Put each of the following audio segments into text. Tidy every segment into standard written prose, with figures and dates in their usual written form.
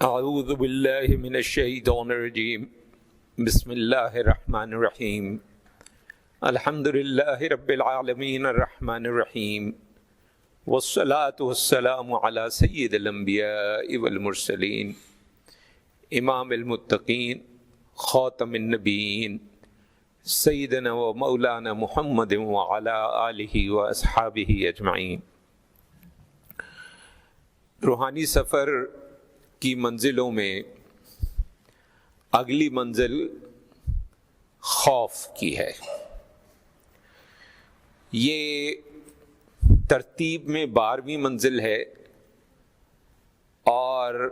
اعوذ باللہ من الشیطان الرجیم بسم اللہ الرحمن الرحیم الحمد للہ رب العالمین الرحمن الرحیم والصلاة والسلام علی سید الانبیاء والمرسلین امام المتقین خاتم النبیین سیدنا و مولانا محمد وعلی آلہ و اصحابہ اجمعین۔ روحانی سفر کی منزلوں میں اگلی منزل خوف کی ہے۔ یہ ترتیب میں 12ویں منزل ہے اور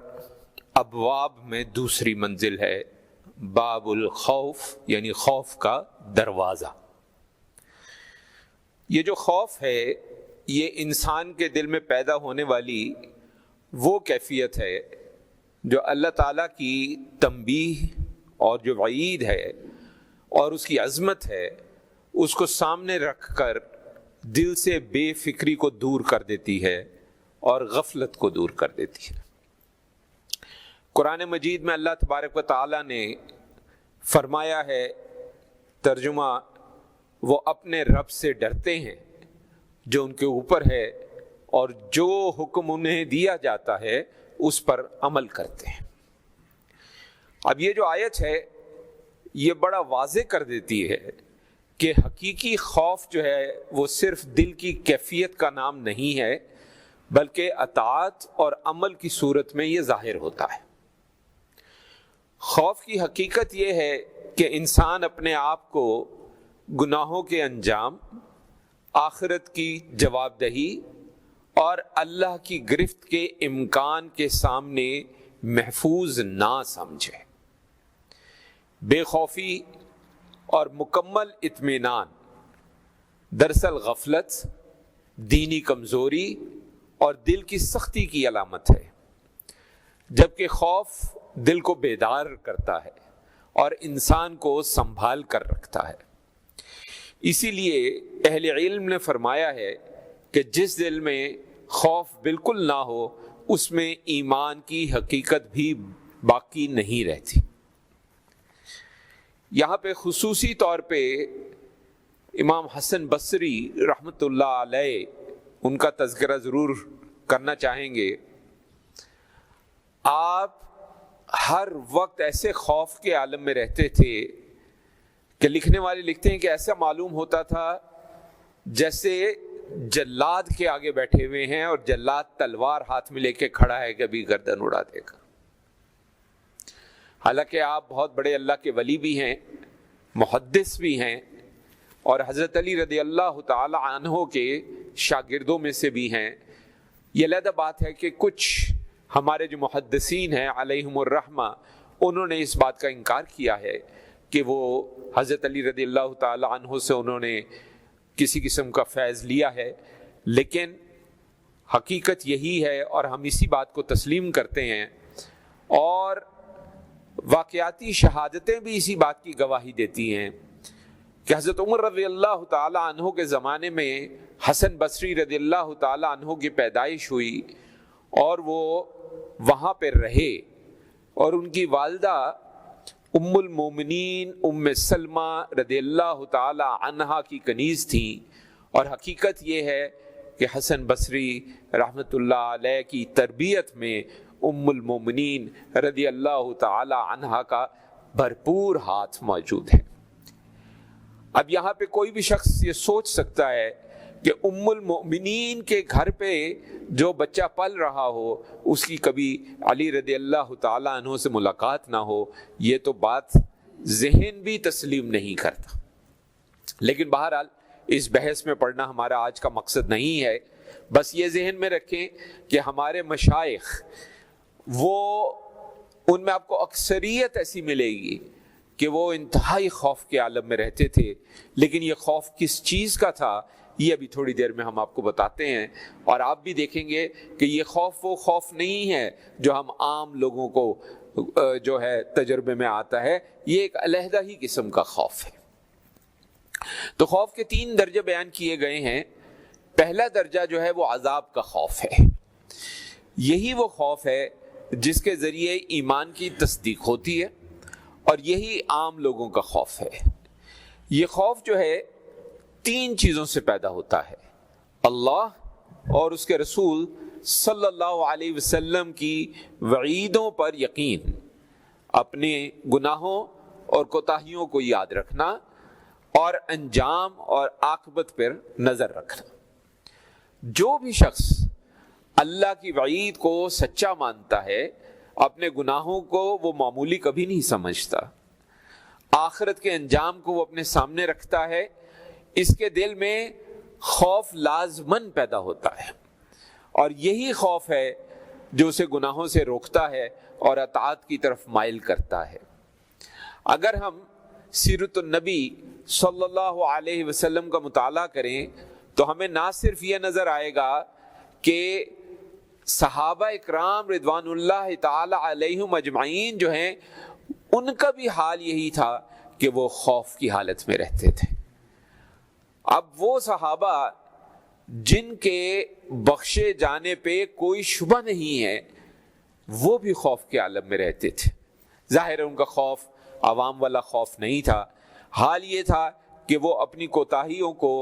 ابواب میں دوسری منزل ہے، باب الخوف یعنی خوف کا دروازہ۔ یہ جو خوف ہے یہ انسان کے دل میں پیدا ہونے والی وہ کیفیت ہے جو اللہ تعالیٰ کی تنبیہ اور جو وعید ہے اور اس کی عظمت ہے اس کو سامنے رکھ کر دل سے بے فکری کو دور کر دیتی ہے اور غفلت کو دور کر دیتی ہے۔ قرآن مجید میں اللہ تبارک و تعالیٰ نے فرمایا ہے، ترجمہ، وہ اپنے رب سے ڈرتے ہیں جو ان کے اوپر ہے اور جو حکم انہیں دیا جاتا ہے اس پر عمل کرتے ہیں۔ اب یہ جو آیت ہے یہ بڑا واضح کر دیتی ہے کہ حقیقی خوف جو ہے وہ صرف دل کی کیفیت کا نام نہیں ہے بلکہ اطاعت اور عمل کی صورت میں یہ ظاہر ہوتا ہے۔ خوف کی حقیقت یہ ہے کہ انسان اپنے آپ کو گناہوں کے انجام، آخرت کی جواب دہی اور اللہ کی گرفت کے امکان کے سامنے محفوظ نہ سمجھے۔ بے خوفی اور مکمل اطمینان دراصل غفلت، دینی کمزوری اور دل کی سختی کی علامت ہے، جبکہ خوف دل کو بیدار کرتا ہے اور انسان کو سنبھال کر رکھتا ہے۔ اسی لیے اہل علم نے فرمایا ہے کہ جس دل میں خوف بالکل نہ ہو اس میں ایمان کی حقیقت بھی باقی نہیں رہتی۔ یہاں پہ خصوصی طور پہ امام حسن بصری رحمۃ اللہ علیہ ان کا تذکرہ ضرور کرنا چاہیں گے۔ آپ ہر وقت ایسے خوف کے عالم میں رہتے تھے کہ لکھنے والے لکھتے ہیں کہ ایسا معلوم ہوتا تھا جیسے جلاد کے آگے بیٹھے ہوئے ہیں اور جلاد تلوار ہاتھ میں لے کے کھڑا ہے کہ ابھی گردن اڑا دے گا۔ حالانکہ آپ بہت بڑے اللہ کے ولی بھی ہیں، محدث بھی ہیں اور حضرت علی رضی اللہ تعالی عنہ کے شاگردوں میں سے بھی ہیں۔ یہ علیحدہ بات ہے کہ کچھ ہمارے جو محدثین ہیں علیہم الرحمہ انہوں نے اس بات کا انکار کیا ہے کہ وہ حضرت علی رضی اللہ تعالی عنہ سے انہوں نے کسی قسم کا فیض لیا ہے، لیکن حقیقت یہی ہے اور ہم اسی بات کو تسلیم کرتے ہیں، اور واقعاتی شہادتیں بھی اسی بات کی گواہی دیتی ہیں کہ حضرت عمر رضی اللہ تعالی عنہ کے زمانے میں حسن بصری رضی اللہ تعالی عنہ کی پیدائش ہوئی اور وہ وہاں پہ رہے، اور ان کی والدہ ام المومنین ام سلمہ رضی اللہ تعالی عنہا کی کنیز تھیں، اور حقیقت یہ ہے کہ حسن بصری رحمۃ اللہ علیہ کی تربیت میں ام المومنین رضی اللہ تعالی عنہا کا بھرپور ہاتھ موجود ہے۔ اب یہاں پہ کوئی بھی شخص یہ سوچ سکتا ہے کہ ام المؤمنین کے گھر پہ جو بچہ پل رہا ہو اس کی کبھی علی رضی اللہ تعالی عنہ سے ملاقات نہ ہو، یہ تو بات ذہن بھی تسلیم نہیں کرتا۔ لیکن بہرحال اس بحث میں پڑھنا ہمارا آج کا مقصد نہیں ہے، بس یہ ذہن میں رکھیں کہ ہمارے مشائخ وہ ان میں آپ کو اکثریت ایسی ملے گی کہ وہ انتہائی خوف کے عالم میں رہتے تھے، لیکن یہ خوف کس چیز کا تھا یہ ابھی تھوڑی دیر میں ہم آپ کو بتاتے ہیں، اور آپ بھی دیکھیں گے کہ یہ خوف وہ خوف نہیں ہے جو ہم عام لوگوں کو جو ہے تجربے میں آتا ہے، یہ ایک علیحدہ ہی قسم کا خوف ہے۔ تو خوف کے 3 درجے بیان کیے گئے ہیں۔ پہلا درجہ جو ہے وہ عذاب کا خوف ہے۔ یہی وہ خوف ہے جس کے ذریعے ایمان کی تصدیق ہوتی ہے، اور یہی عام لوگوں کا خوف ہے۔ یہ خوف جو ہے 3 چیزوں سے پیدا ہوتا ہے: اللہ اور اس کے رسول صلی اللہ علیہ وسلم کی وعیدوں پر یقین، اپنے گناہوں اور کوتاہیوں کو یاد رکھنا، اور انجام اور عاقبت پر نظر رکھنا۔ جو بھی شخص اللہ کی وعید کو سچا مانتا ہے، اپنے گناہوں کو وہ معمولی کبھی نہیں سمجھتا، آخرت کے انجام کو وہ اپنے سامنے رکھتا ہے، اس کے دل میں خوف لازماً پیدا ہوتا ہے، اور یہی خوف ہے جو اسے گناہوں سے روکتا ہے اور اطاعت کی طرف مائل کرتا ہے۔ اگر ہم سیرت النبی صلی اللہ علیہ وسلم کا مطالعہ کریں تو ہمیں نہ صرف یہ نظر آئے گا کہ صحابہ اکرام رضوان اللہ تعالی علیہم اجمعین جو ہیں، ان کا بھی حال یہی تھا کہ وہ خوف کی حالت میں رہتے تھے۔ اب وہ صحابہ جن کے بخشے جانے پہ کوئی شبہ نہیں ہے، وہ بھی خوف کے عالم میں رہتے تھے۔ ظاہر ہے ان کا خوف عوام والا خوف نہیں تھا، حال یہ تھا کہ وہ اپنی کوتاہیوں کو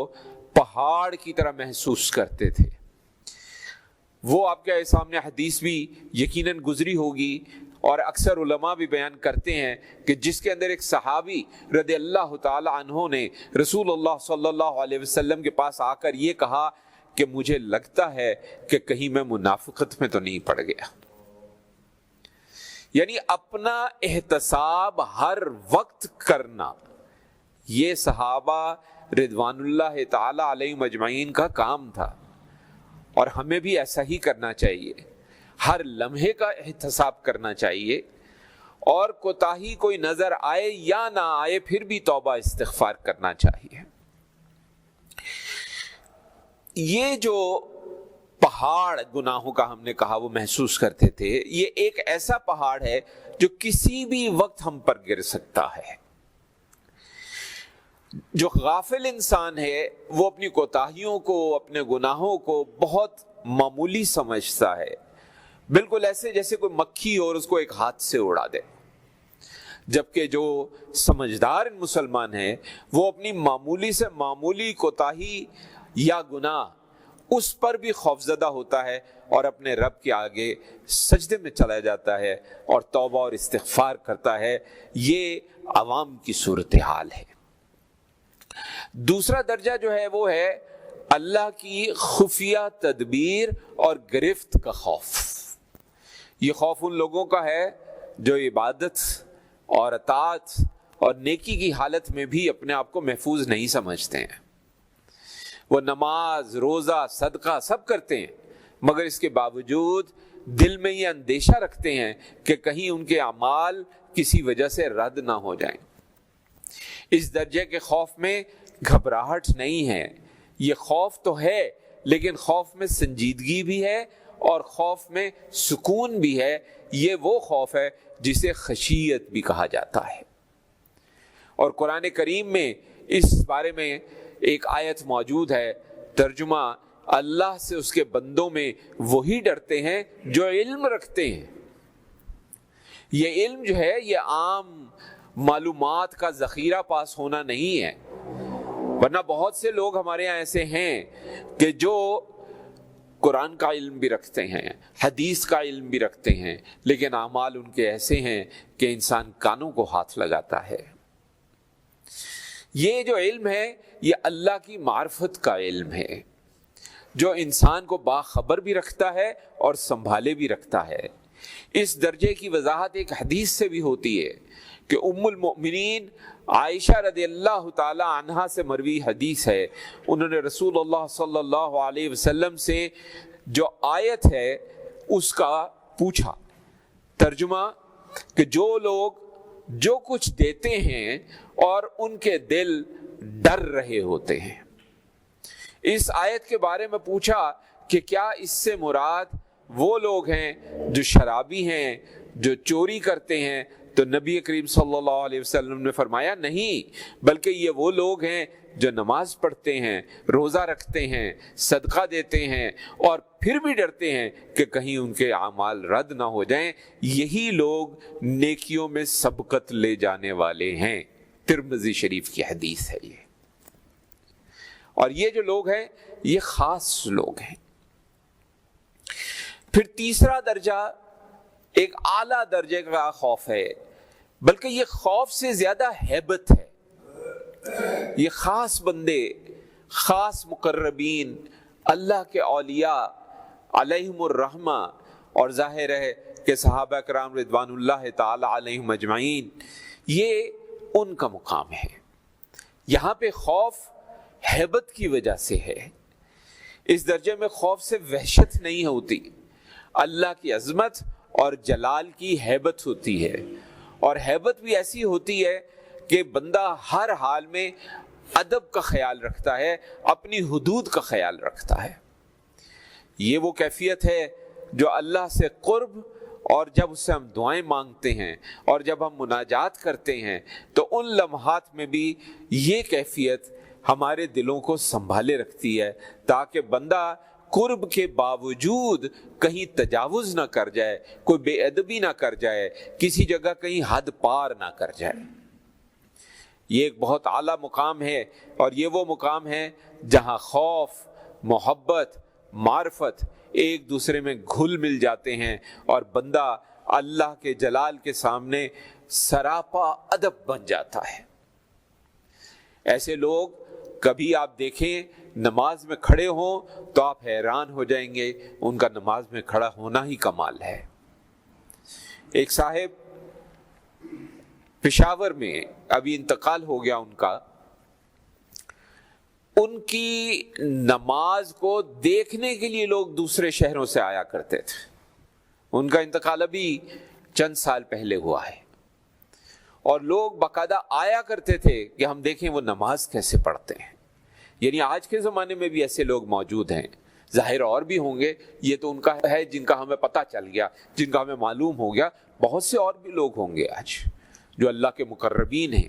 پہاڑ کی طرح محسوس کرتے تھے۔ وہ آپ کے سامنے حدیث بھی یقیناً گزری ہوگی، اور اکثر علماء بھی بیان کرتے ہیں کہ جس کے اندر ایک صحابی رضی اللہ تعالی عنہ نے رسول اللہ صلی اللہ علیہ وسلم کے پاس آ کر یہ کہا کہ مجھے لگتا ہے کہ کہیں میں منافقت میں تو نہیں پڑ گیا۔ یعنی اپنا احتساب ہر وقت کرنا، یہ صحابہ رضوان اللہ تعالی علیہم اجمعین کا کام تھا، اور ہمیں بھی ایسا ہی کرنا چاہیے۔ ہر لمحے کا احتساب کرنا چاہیے، اور کوتاہی کوئی نظر آئے یا نہ آئے پھر بھی توبہ استغفار کرنا چاہیے۔ یہ جو پہاڑ گناہوں کا ہم نے کہا وہ محسوس کرتے تھے، یہ ایک ایسا پہاڑ ہے جو کسی بھی وقت ہم پر گر سکتا ہے۔ جو غافل انسان ہے وہ اپنی کوتاہیوں کو، اپنے گناہوں کو بہت معمولی سمجھتا ہے، بالکل ایسے جیسے کوئی مکھی اور اس کو ایک ہاتھ سے اڑا دے، جبکہ جو سمجھدار مسلمان ہے وہ اپنی معمولی سے معمولی کوتاہی یا گناہ اس پر بھی خوفزدہ ہوتا ہے، اور اپنے رب کے آگے سجدے میں چلا جاتا ہے اور توبہ اور استغفار کرتا ہے۔ یہ عوام کی صورتحال ہے۔ دوسرا درجہ جو ہے وہ ہے اللہ کی خفیہ تدبیر اور گرفت کا خوف۔ یہ خوف ان لوگوں کا ہے جو عبادت اور اطاعت اور نیکی کی حالت میں بھی اپنے آپ کو محفوظ نہیں سمجھتے ہیں۔ وہ نماز، روزہ، صدقہ سب کرتے ہیں، مگر اس کے باوجود دل میں یہ اندیشہ رکھتے ہیں کہ کہیں ان کے اعمال کسی وجہ سے رد نہ ہو جائیں۔ اس درجے کے خوف میں گھبراہٹ نہیں ہے، یہ خوف تو ہے لیکن خوف میں سنجیدگی بھی ہے اور خوف میں سکون بھی ہے۔ یہ وہ خوف ہے جسے خشیت بھی کہا جاتا ہے، اور قرآن کریم میں اس بارے میں ایک آیت موجود ہے، ترجمہ اللہ سے اس کے بندوں میں وہی ڈرتے ہیں جو علم رکھتے ہیں۔ یہ علم جو ہے یہ عام معلومات کا ذخیرہ پاس ہونا نہیں ہے، ورنہ بہت سے لوگ ہمارے یہاں ایسے ہیں کہ جو قرآن کا علم بھی رکھتے ہیں، حدیث کا علم بھی رکھتے ہیں، لیکن اعمال ان کے ایسے ہیں کہ انسان کانوں کو ہاتھ لگاتا ہے۔ یہ جو علم ہے یہ اللہ کی معرفت کا علم ہے جو انسان کو باخبر بھی رکھتا ہے اور سنبھالے بھی رکھتا ہے۔ اس درجے کی وضاحت ایک حدیث سے بھی ہوتی ہے کہ ام المؤمنین عائشہ رضی اللہ تعالی عنہا سے مروی حدیث ہے، انہوں نے رسول اللہ صلی اللہ علیہ وسلم سے جو آیت ہے اس کا پوچھا، ترجمہ کہ جو لوگ جو کچھ دیتے ہیں اور ان کے دل ڈر رہے ہوتے ہیں۔ اس آیت کے بارے میں پوچھا کہ کیا اس سے مراد وہ لوگ ہیں جو شرابی ہیں، جو چوری کرتے ہیں؟ تو نبی کریم صلی اللہ علیہ وسلم نے فرمایا نہیں، بلکہ یہ وہ لوگ ہیں جو نماز پڑھتے ہیں، روزہ رکھتے ہیں، صدقہ دیتے ہیں اور پھر بھی ڈرتے ہیں کہ کہیں ان کے اعمال رد نہ ہو جائیں، یہی لوگ نیکیوں میں سبقت لے جانے والے ہیں۔ ترمذی شریف کی حدیث ہے یہ۔ اور یہ جو لوگ ہیں یہ خاص لوگ ہیں۔ پھر تیسرا درجہ ایک اعلیٰ درجے کا خوف ہے، بلکہ یہ خوف سے زیادہ ہیبت ہے۔ یہ خاص بندے، خاص مقربین، اللہ کے اولیاء علیہم الرحمہ، اور ظاہر ہے کہ صحابہ کرام رضوان اللہ تعالی علیہم اجمعین، یہ ان کا مقام ہے۔ یہاں پہ خوف ہیبت کی وجہ سے ہے۔ اس درجے میں خوف سے وحشت نہیں ہوتی، اللہ کی عظمت اور جلال کی ہیبت ہوتی ہے، اور ہیبت بھی ایسی ہوتی ہے کہ بندہ ہر حال میں ادب کا خیال رکھتا ہے، اپنی حدود کا خیال رکھتا ہے۔ یہ وہ کیفیت ہے جو اللہ سے قرب، اور جب اس سے ہم دعائیں مانگتے ہیں اور جب ہم مناجات کرتے ہیں تو ان لمحات میں بھی یہ کیفیت ہمارے دلوں کو سنبھالے رکھتی ہے، تاکہ بندہ قرب کے باوجود کہیں تجاوز نہ کر جائے، کوئی بے ادبی نہ کر جائے، کسی جگہ کہیں حد پار نہ کر جائے۔ یہ ایک بہت اعلیٰ مقام ہے، اور یہ وہ مقام ہے جہاں خوف، محبت، معرفت ایک دوسرے میں گھل مل جاتے ہیں، اور بندہ اللہ کے جلال کے سامنے سراپا ادب بن جاتا ہے۔ ایسے لوگ کبھی آپ دیکھیں نماز میں کھڑے ہوں تو آپ حیران ہو جائیں گے، ان کا نماز میں کھڑا ہونا ہی کمال ہے۔ ایک صاحب پشاور میں، ابھی انتقال ہو گیا ان کا، ان کی نماز کو دیکھنے کے لیے لوگ دوسرے شہروں سے آیا کرتے تھے۔ ان کا انتقال ابھی چند سال پہلے ہوا ہے، اور لوگ باقاعدہ آیا کرتے تھے کہ ہم دیکھیں وہ نماز کیسے پڑھتے ہیں۔ یعنی آج کے زمانے میں بھی ایسے لوگ موجود ہیں، ظاہر اور بھی ہوں گے، یہ تو ان کا ہے جن کا ہمیں پتہ چل گیا، جن کا ہمیں معلوم ہو گیا، بہت سے اور بھی لوگ ہوں گے آج جو اللہ کے مقربین ہیں۔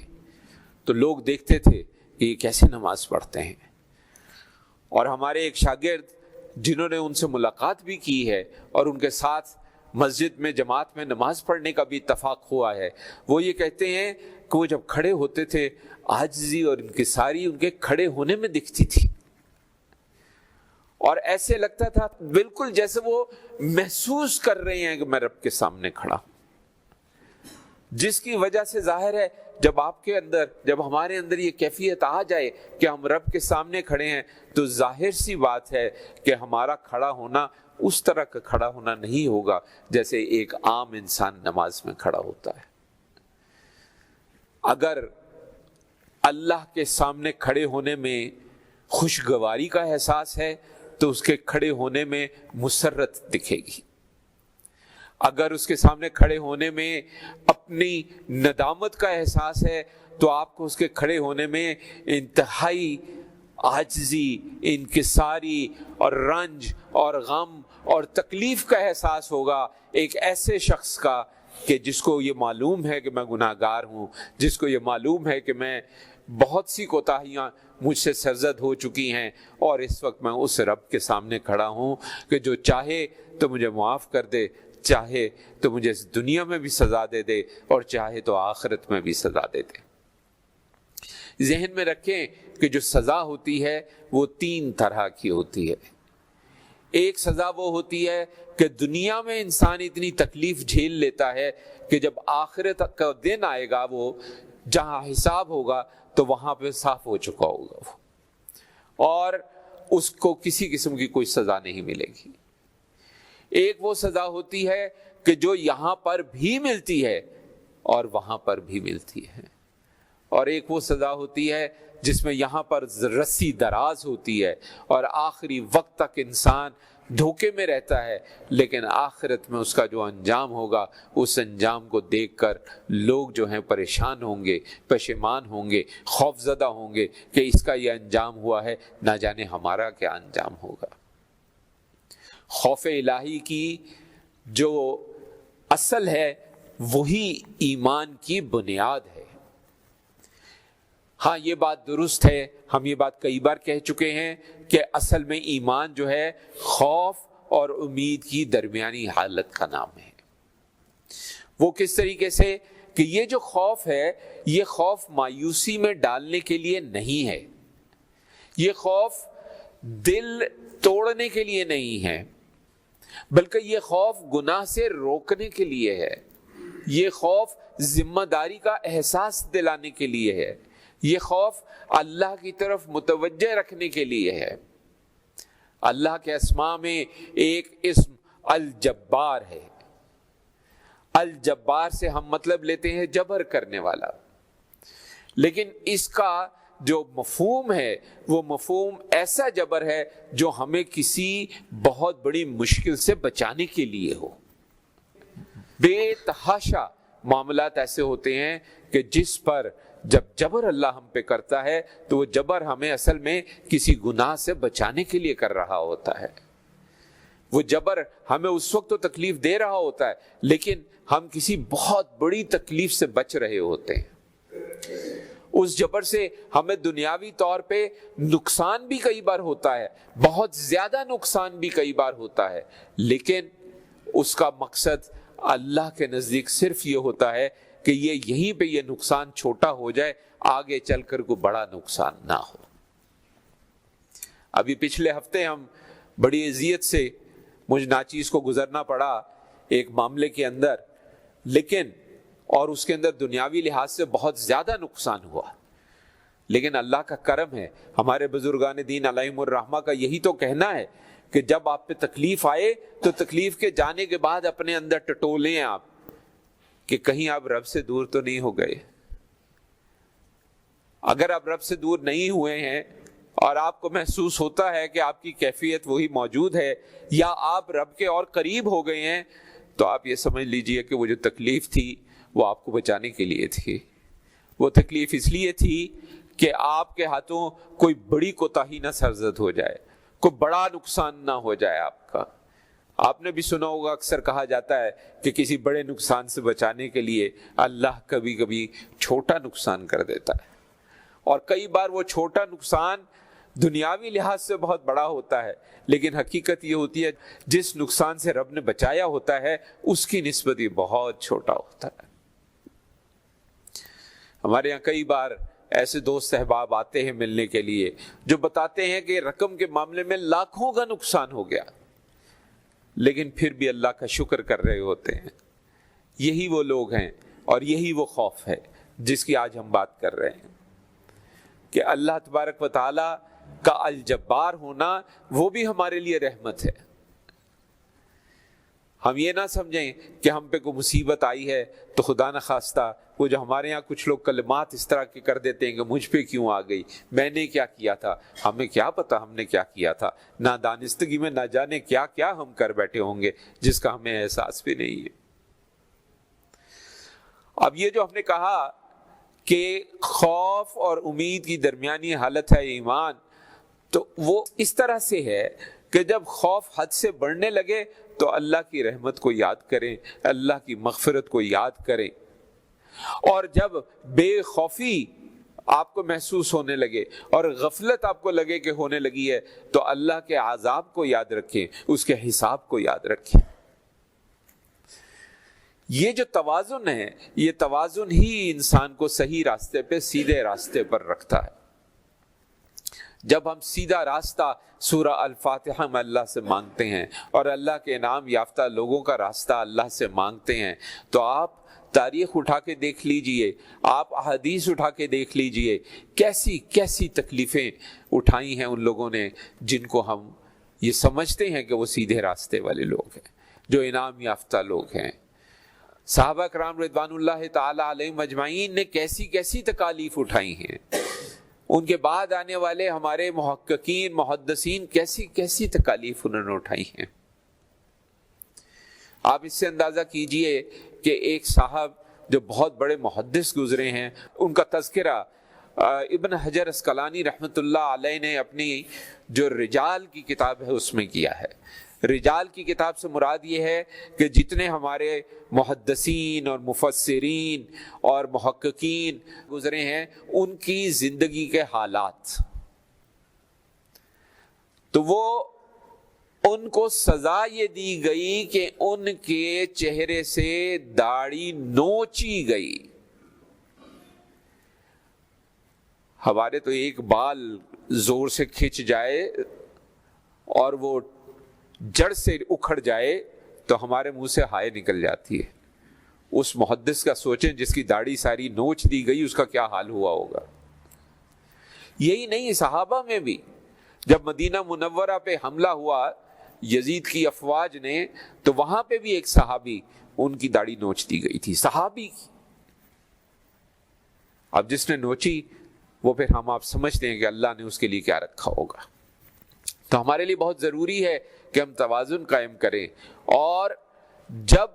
تو لوگ دیکھتے تھے کہ یہ کیسے نماز پڑھتے ہیں۔ اور ہمارے ایک شاگرد جنہوں نے ان سے ملاقات بھی کی ہے اور ان کے ساتھ مسجد میں جماعت میں نماز پڑھنے کا بھی اتفاق ہوا ہے، وہ یہ کہتے ہیں کہ وہ جب کھڑے ہوتے تھے عاجزی اور انکساری ان کے کھڑے ہونے میں دکھتی تھی، اور ایسے لگتا تھا بالکل جیسے وہ محسوس کر رہے ہیں کہ میں رب کے سامنے کھڑا ہوں، جس کی وجہ سے ظاہر ہے جب آپ کے اندر، جب ہمارے اندر یہ کیفیت آ جائے کہ ہم رب کے سامنے کھڑے ہیں، تو ظاہر سی بات ہے کہ ہمارا کھڑا ہونا اس طرح کا کھڑا ہونا نہیں ہوگا جیسے ایک عام انسان نماز میں کھڑا ہوتا ہے۔ اگر اللہ کے سامنے کھڑے ہونے میں خوشگواری کا احساس ہے تو اس کے کھڑے ہونے میں مسرت دکھے گی۔ اگر اس کے سامنے کھڑے ہونے میں اپنی ندامت کا احساس ہے تو آپ کو اس کے کھڑے ہونے میں انتہائی عاجزی، انکساری اور رنج اور غم اور تکلیف کا احساس ہوگا، ایک ایسے شخص کا کہ جس کو یہ معلوم ہے کہ میں گناہ گار ہوں، جس کو یہ معلوم ہے کہ میں بہت سی کوتاہیاں مجھ سے سرزد ہو چکی ہیں، اور اس وقت میں اس رب کے سامنے کھڑا ہوں کہ جو چاہے تو مجھے معاف کر دے، چاہے تو مجھے اس دنیا میں بھی سزا دے دے، اور چاہے تو آخرت میں بھی سزا دے دے۔ ذہن میں رکھیں کہ جو سزا ہوتی ہے وہ تین طرح کی ہوتی ہے۔ ایک سزا وہ ہوتی ہے کہ دنیا میں انسان اتنی تکلیف جھیل لیتا ہے کہ جب آخرت کا دن آئے گا، وہ جہاں حساب ہوگا تو وہاں پہ صاف ہو چکا ہوگا وہ، اور اس کو کسی قسم کی کوئی سزا نہیں ملے گی۔ ایک وہ سزا ہوتی ہے کہ جو یہاں پر بھی ملتی ہے اور وہاں پر بھی ملتی ہے، اور ایک وہ سزا ہوتی ہے جس میں یہاں پر رسی دراز ہوتی ہے اور آخری وقت تک انسان دھوکے میں رہتا ہے، لیکن آخرت میں اس کا جو انجام ہوگا اس انجام کو دیکھ کر لوگ جو ہیں پریشان ہوں گے، پشیمان ہوں گے، خوف زدہ ہوں گے کہ اس کا یہ انجام ہوا ہے، نہ جانے ہمارا کیا انجام ہوگا۔ خوف الہی کی جو اصل ہے وہی ایمان کی بنیاد ہے۔ ہاں یہ بات درست ہے، ہم یہ بات کئی بار کہہ چکے ہیں کہ اصل میں ایمان جو ہے خوف اور امید کی درمیانی حالت کا نام ہے۔ وہ کس طریقے سے کہ یہ جو خوف ہے، یہ خوف مایوسی میں ڈالنے کے لیے نہیں ہے، یہ خوف دل توڑنے کے لیے نہیں ہے، بلکہ یہ خوف گناہ سے روکنے کے لیے ہے، یہ خوف ذمہ داری کا احساس دلانے کے لیے ہے، یہ خوف اللہ کی طرف متوجہ رکھنے کے لیے ہے۔ اللہ کے اسماء میں ایک اسم الجبار ہے۔ الجبار سے ہم مطلب لیتے ہیں جبر کرنے والا، لیکن اس کا جو مفہوم ہے وہ مفہوم ایسا جبر ہے جو ہمیں کسی بہت بڑی مشکل سے بچانے کے لیے ہو۔ بے تحاشا معاملات ایسے ہوتے ہیں کہ جس پر جب جبر اللہ ہم پہ کرتا ہے تو وہ جبر ہمیں اصل میں کسی گناہ سے بچانے کے لیے کر رہا ہوتا ہے۔ وہ جبر ہمیں اس وقت تو تکلیف دے رہا ہوتا ہے، لیکن ہم کسی بہت بڑی تکلیف سے بچ رہے ہوتے ہیں۔ اس جبر سے ہمیں دنیاوی طور پہ نقصان بھی کئی بار ہوتا ہے، بہت زیادہ نقصان بھی کئی بار ہوتا ہے، لیکن اس کا مقصد اللہ کے نزدیک صرف یہ ہوتا ہے کہ یہیں پہ یہ نقصان چھوٹا ہو جائے، آگے چل کر کوئی بڑا نقصان نہ ہو۔ ابھی پچھلے ہفتے ہم بڑی اذیت سے مجھ ناچیز کو گزرنا پڑا ایک معاملے کے اندر، لیکن اور اس کے اندر دنیاوی لحاظ سے بہت زیادہ نقصان ہوا، لیکن اللہ کا کرم ہے، ہمارے بزرگان دین علیہم الرحمہ کا یہی تو کہنا ہے کہ جب آپ پہ تکلیف آئے تو تکلیف کے جانے کے بعد اپنے اندر ٹٹولیں آپ کہ کہیں آپ رب سے دور تو نہیں ہو گئے۔ اگر آپ رب سے دور نہیں ہوئے ہیں اور آپ کو محسوس ہوتا ہے کہ آپ کی کیفیت وہی موجود ہے یا آپ رب کے اور قریب ہو گئے ہیں، تو آپ یہ سمجھ لیجئے کہ وہ جو تکلیف تھی وہ آپ کو بچانے کے لیے تھی۔ وہ تکلیف اس لیے تھی کہ آپ کے ہاتھوں کوئی بڑی کوتاہی نہ سرزد ہو جائے، کوئی بڑا نقصان نہ ہو جائے آپ کا۔ آپ نے بھی سنا ہوگا، اکثر کہا جاتا ہے کہ کسی بڑے نقصان سے بچانے کے لیے اللہ کبھی کبھی چھوٹا نقصان کر دیتا ہے، اور کئی بار وہ چھوٹا نقصان دنیاوی لحاظ سے بہت بڑا ہوتا ہے، لیکن حقیقت یہ ہوتی ہے جس نقصان سے رب نے بچایا ہوتا ہے اس کی نسبت یہ بہت چھوٹا ہوتا ہے۔ ہمارے یہاں کئی بار ایسے دوست احباب آتے ہیں ملنے کے لیے جو بتاتے ہیں کہ رقم کے معاملے میں لاکھوں کا نقصان ہو گیا، لیکن پھر بھی اللہ کا شکر کر رہے ہوتے ہیں۔ یہی وہ لوگ ہیں اور یہی وہ خوف ہے جس کی آج ہم بات کر رہے ہیں، کہ اللہ تبارک و تعالی کا الجبار ہونا وہ بھی ہمارے لیے رحمت ہے۔ ہم یہ نہ سمجھیں کہ ہم پہ کوئی مصیبت آئی ہے تو خدا نہ خواستہ وہ جو ہمارے ہاں کچھ لوگ کلمات اس طرح کے کر دیتے ہیں کہ مجھ پہ کیوں آ گئی، میں نے کیا کیا تھا، ہمیں کیا پتا ہم نے کیا کیا تھا، نادانستگی میں نہ جانے کیا کیا ہم کر بیٹھے ہوں گے جس کا ہمیں احساس بھی نہیں ہے۔ اب یہ جو ہم نے کہا کہ خوف اور امید کی درمیانی حالت ہے ایمان، تو وہ اس طرح سے ہے کہ جب خوف حد سے بڑھنے لگے تو اللہ کی رحمت کو یاد کریں، اللہ کی مغفرت کو یاد کریں، اور جب بے خوفی آپ کو محسوس ہونے لگے اور غفلت آپ کو لگے کہ ہونے لگی ہے تو اللہ کے عذاب کو یاد رکھیں، اس کے حساب کو یاد رکھیں۔ یہ جو توازن ہے، یہ توازن ہی انسان کو صحیح راستے پہ، سیدھے راستے پر رکھتا ہے۔ جب ہم سیدھا راستہ سورہ الفاتحہ میں اللہ سے مانگتے ہیں اور اللہ کے انعام یافتہ لوگوں کا راستہ اللہ سے مانگتے ہیں، تو آپ تاریخ اٹھا کے دیکھ لیجئے، آپ احادیث اٹھا کے دیکھ لیجئے، کیسی کیسی تکلیفیں اٹھائی ہیں ان لوگوں نے جن کو ہم یہ سمجھتے ہیں کہ وہ سیدھے راستے والے لوگ ہیں، جو انعام یافتہ لوگ ہیں۔ صحابہ کرام رضوان اللہ تعالی علیہم اجمعین نے کیسی کیسی تکالیف اٹھائی ہیں، ان کے بعد آنے والے ہمارے محققین محدثین کیسی کیسی تکالیف انہوں نے اٹھائی ہیں۔ آپ اس سے اندازہ کیجئے کہ ایک صاحب جو بہت بڑے محدث گزرے ہیں، ان کا تذکرہ ابن حجر اسقلانی رحمۃ اللہ علیہ نے اپنی جو رجال کی کتاب ہے اس میں کیا ہے۔ رجال کی کتاب سے مراد یہ ہے کہ جتنے ہمارے محدثین اور مفسرین اور محققین گزرے ہیں ان کی زندگی کے حالات، تو وہ ان کو سزا یہ دی گئی کہ ان کے چہرے سے داڑھی نوچی گئی۔ ہمارے تو ایک بال زور سے کھنچ جائے اور وہ جڑ سے اکھڑ جائے تو ہمارے منہ سے ہائے نکل جاتی ہے۔ اس محدث کا سوچیں جس کی داڑھی ساری نوچ دی گئی، اس کا کیا حال ہوا ہوگا۔ یہی نہیں، صحابہ میں بھی جب مدینہ منورہ پہ حملہ ہوا یزید کی افواج نے، تو وہاں پہ بھی ایک صحابی، ان کی داڑھی نوچ دی گئی تھی، صحابی کی۔ اب جس نے نوچی وہ پھر ہم آپ سمجھتے ہیں کہ اللہ نے اس کے لیے کیا رکھا ہوگا۔ تو ہمارے لیے بہت ضروری ہے کہ ہم توازن قائم کریں، اور جب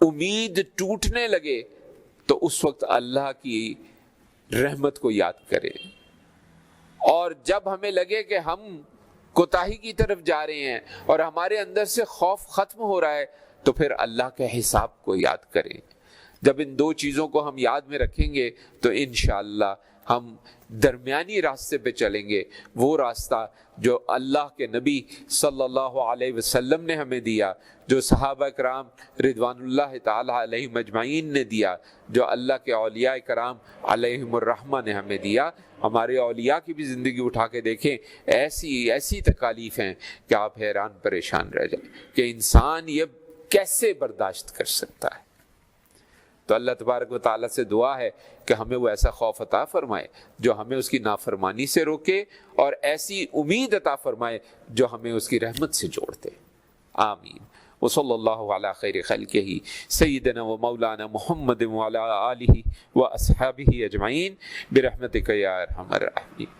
امید ٹوٹنے لگے تو اس وقت اللہ کی رحمت کو یاد کریں، اور جب ہمیں لگے کہ ہم کوتاہی کی طرف جا رہے ہیں اور ہمارے اندر سے خوف ختم ہو رہا ہے تو پھر اللہ کے حساب کو یاد کریں۔ جب ان دو چیزوں کو ہم یاد میں رکھیں گے تو انشاءاللہ ہم درمیانی راستے پہ چلیں گے، وہ راستہ جو اللہ کے نبی صلی اللہ علیہ وسلم نے ہمیں دیا، جو صحابہ کرام رضوان اللہ تعالی علیہم اجمعین نے دیا، جو اللہ کے اولیاء کرام علیہم الرحمہ نے ہمیں دیا۔ ہمارے اولیاء کی بھی زندگی اٹھا کے دیکھیں، ایسی تکالیف ہیں کہ آپ حیران پریشان رہ جائیں کہ انسان یہ کیسے برداشت کر سکتا ہے۔ تو اللہ تبارک و تعالیٰ سے دعا ہے کہ ہمیں وہ ایسا خوف عطا فرمائے جو ہمیں اس کی نافرمانی سے روکے، اور ایسی امید عطا فرمائے جو ہمیں اس کی رحمت سے جوڑ دے۔ آمین۔ وصلی اللہ علی خیر خلقہ سیدنا و مولانا محمد وعلی آلہ و اصحابہ اجمعین برحمتک یا ارحم الراحمین۔